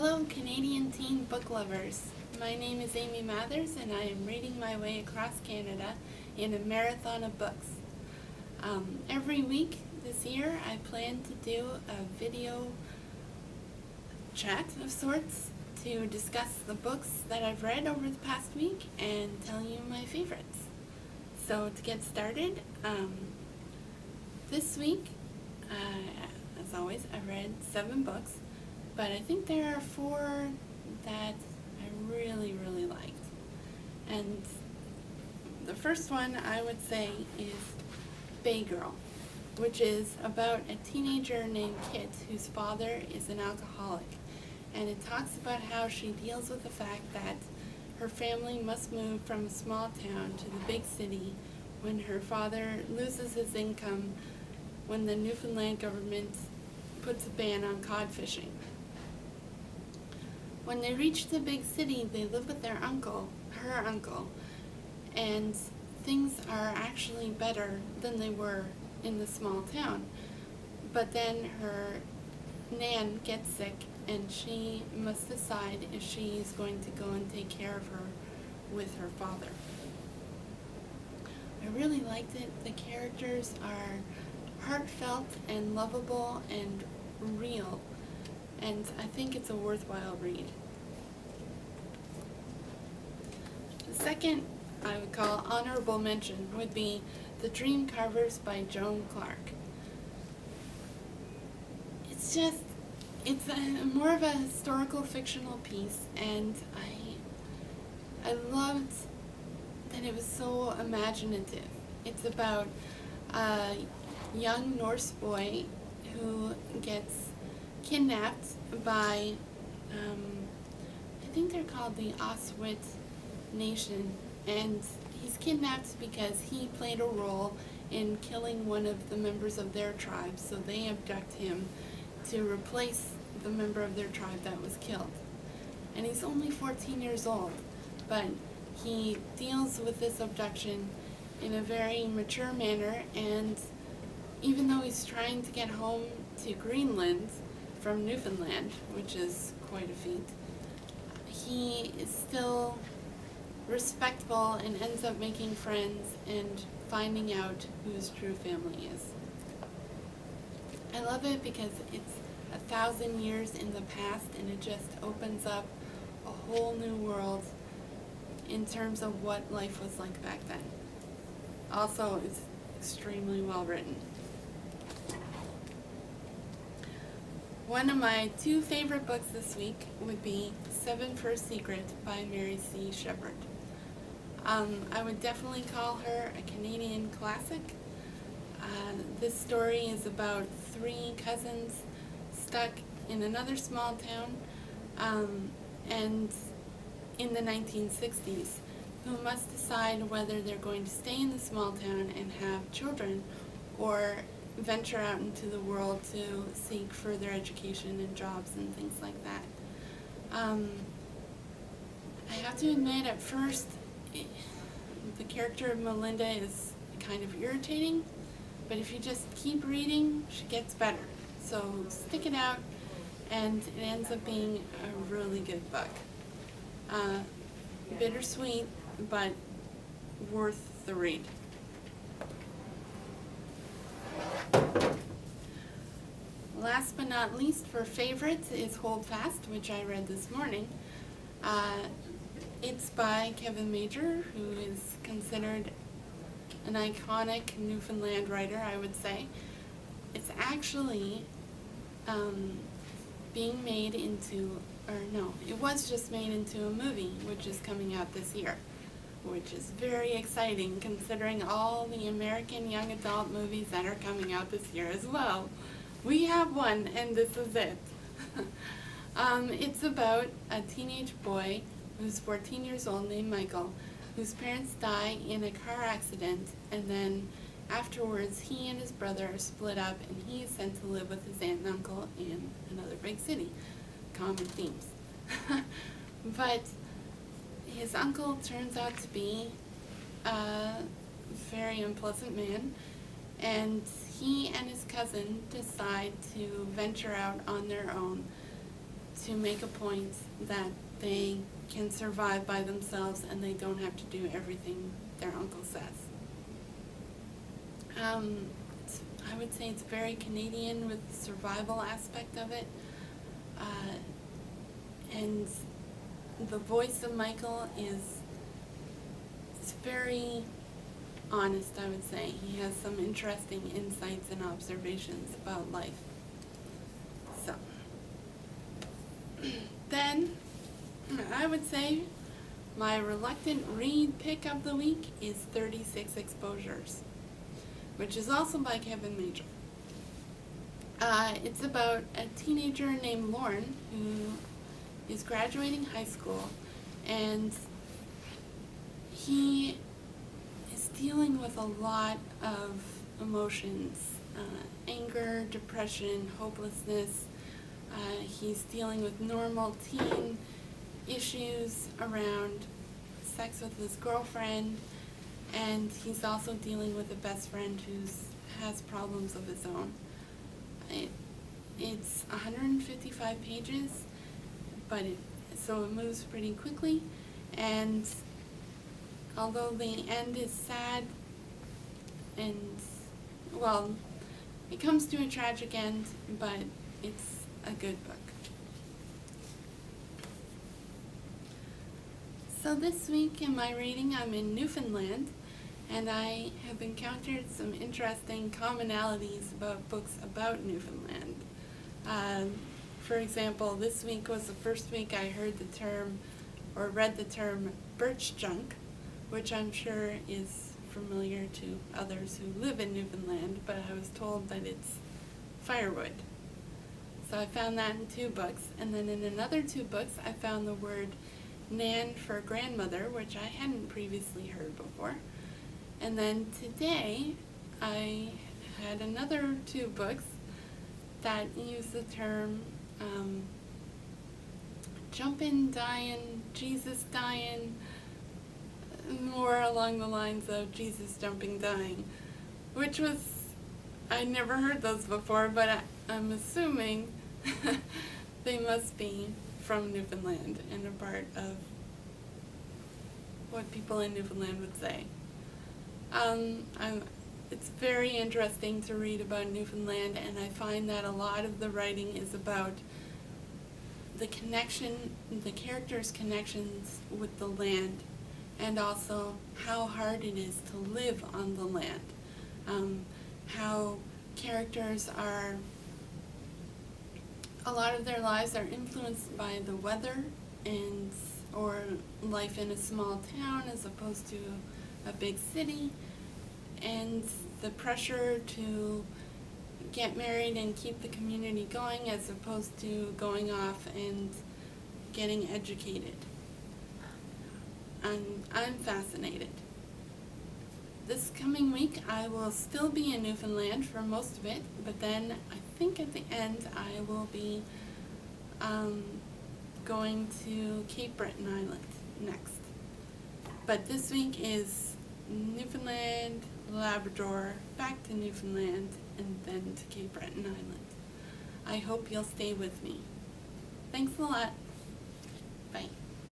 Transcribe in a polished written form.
Hello, Canadian teen book lovers. My name is Amy Mathers, and I am reading my way across Canada in a marathon of books. Every week this year, I plan to do a video chat of sorts to discuss the books that I've read over the past week and tell you my favorites. So to get started, this week, as always, I read 7 books. But I think there are 4 that I really, really liked. And the first one I would say is Bay Girl, which is about a teenager named Kit whose father is an alcoholic. And it talks about how she deals with the fact that her family must move from a small town to the big city when her father loses his income when the Newfoundland government puts a ban on cod fishing. When they reach the big city, they live with their uncle, her uncle, and things are actually better than they were in the small town. But then her nan gets sick, and she must decide if she's going to go and take care of her with her father. I really liked it. The characters are heartfelt and lovable and real. And I think it's a worthwhile read. The second I would call honorable mention would be The Dream Carvers by Joan Clark. It's more of a historical fictional piece, and I loved that it was so imaginative. It's about a young Norse boy who gets kidnapped by, I think they're called the Oswit Nation, and he's kidnapped because he played a role in killing one of the members of their tribe, so they abduct him to replace the member of their tribe that was killed. And he's only 14 years old, but he deals with this abduction in a very mature manner, and even though he's trying to get home to Greenland from Newfoundland, which is quite a feat, he is still respectful and ends up making friends and finding out who his true family is. I love it because it's 1,000 years in the past, and it just opens up a whole new world in terms of what life was like back then. Also, it's extremely well written. One of my 2 favorite books this week would be 7 for a Secret by Mary C. Shepherd. I would definitely call her a Canadian classic. This story is about 3 cousins stuck in another small town and in the 1960s who must decide whether they're going to stay in the small town and have children or venture out into the world to seek further education and jobs and things like that. I have to admit, at first, the character of Melinda is kind of irritating, but if you just keep reading, she gets better. So stick it out, and it ends up being a really good book. Bittersweet, but worth the read. Last but not least, for favorites is Hold Fast, which I read this morning. It's by Kevin Major, who is considered an iconic Newfoundland writer, I would say. It's actually being made into, it was just made into a movie, which is coming out this year, which is very exciting considering all the American young adult movies that are coming out this year as well. We have one, and this is it. It's about a teenage boy who's 14 years old named Michael, whose parents die in a car accident, and then afterwards he and his brother are split up, and he is sent to live with his aunt and uncle in another big city. Common themes. But his uncle turns out to be a very unpleasant man, and he and his cousin decide to venture out on their own to make a point that they can survive by themselves and they don't have to do everything their uncle says. I would say it's very Canadian with the survival aspect of it. And the voice of Michael is very honest, I would say. He has some interesting insights and observations about life. So, then, I would say my reluctant read pick of the week is 36 Exposures, which is also by Kevin Major. It's about a teenager named Lauren who is graduating high school, and he is dealing with a lot of emotions, anger, depression, hopelessness. He's dealing with normal teen issues around sex with his girlfriend, and he's also dealing with a best friend who has problems of his own. It's 155 pages, but so it moves pretty quickly, and although the end is sad, and, well, it comes to a tragic end, but it's a good book. So this week in my reading, I'm in Newfoundland, and I have encountered some interesting commonalities about books about Newfoundland. For example, this week was the first week I heard the term, or read the term, birch junk, which I'm sure is familiar to others who live in Newfoundland, but I was told that it's firewood. So I found that in 2 books, and then in another 2 books I found the word Nan for grandmother, which I hadn't previously heard before. And then today I had another 2 books that use the term jumpin', dyin', Jesus dyin', more along the lines of Jesus jumping, dying, which was, I never heard those before, but I'm assuming they must be from Newfoundland and a part of what people in Newfoundland would say. It's very interesting to read about Newfoundland, and I find that a lot of the writing is about the characters' connections with the land, and also how hard it is to live on the land. How characters are, a lot of their lives are influenced by the weather or life in a small town as opposed to a big city, and the pressure to get married and keep the community going as opposed to going off and getting educated. I'm fascinated. This coming week I will still be in Newfoundland for most of it, but then I think at the end I will be going to Cape Breton Island next. But this week is Newfoundland, Labrador, back to Newfoundland, and then to Cape Breton Island. I hope you'll stay with me. Thanks a lot. Bye.